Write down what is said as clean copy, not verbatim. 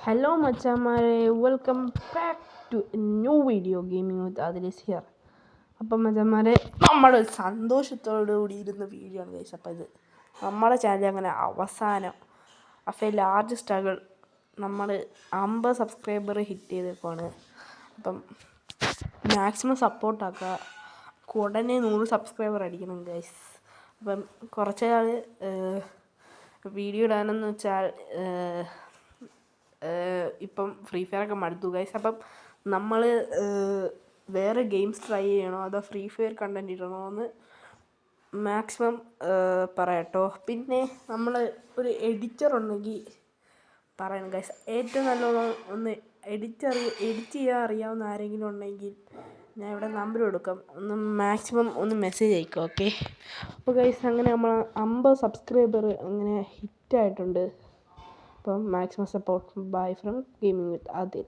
Hello മച്ചാന്മാരെ, welcome back to new video gaming with Adilis here. അപ്പം മച്ചാന്മാരെ, നമ്മൾ സന്തോഷത്തോടു കൂടി ഇരുന്ന വീഡിയോ ആണ് ഗൈസ്. അപ്പം ഇത് നമ്മുടെ ചാനൽ അങ്ങനെ അവസാനം അഫേ ലാർജ് സ്ട്രഗിൾ നമ്മൾ 50 സബ്സ്ക്രൈബർ ഹിറ്റ് ചെയ്തേക്കുവാണ്. അപ്പം മാക്സിമം സപ്പോർട്ടാക്കുക. ഉടനെ 100 സബ്സ്ക്രൈബർ അടിക്കണം ഗൈസ്. അപ്പം കുറച്ച് നാൾ വീഡിയോ ഇടാനെന്ന് വെച്ചാൽ ഇപ്പം ഫ്രീ ഫയറൊക്കെ മടുത്തു ഗൈസ്. അപ്പം നമ്മൾ വേറെ ഗെയിംസ് ട്രൈ ചെയ്യണോ അതോ ഫ്രീ ഫയർ കണ്ടൻറ് ഇടണോ എന്ന് മാക്സിമം പറയാട്ടോ. പിന്നെ നമ്മൾ ഒരു എഡിറ്റർ ഉണ്ടെങ്കിൽ പറയണം ഗൈസ്. ഏറ്റവും നല്ലോണം ഒന്ന് എഡിറ്റ് ചെയ്യാൻ അറിയാവുന്ന ആരെങ്കിലും ഉണ്ടെങ്കിൽ ഞാൻ ഇവിടെ നമ്പർ കൊടുക്കാം, ഒന്ന് മാക്സിമം ഒന്ന് മെസ്സേജ് അയക്കുക. ഓക്കെ. അപ്പോൾ ഗൈസ്, അങ്ങനെ നമ്മൾ 50 സബ്സ്ക്രൈബർ അങ്ങനെ ഹിറ്റായിട്ടുണ്ട്. അപ്പം maximum support. Bye from gaming with Adil.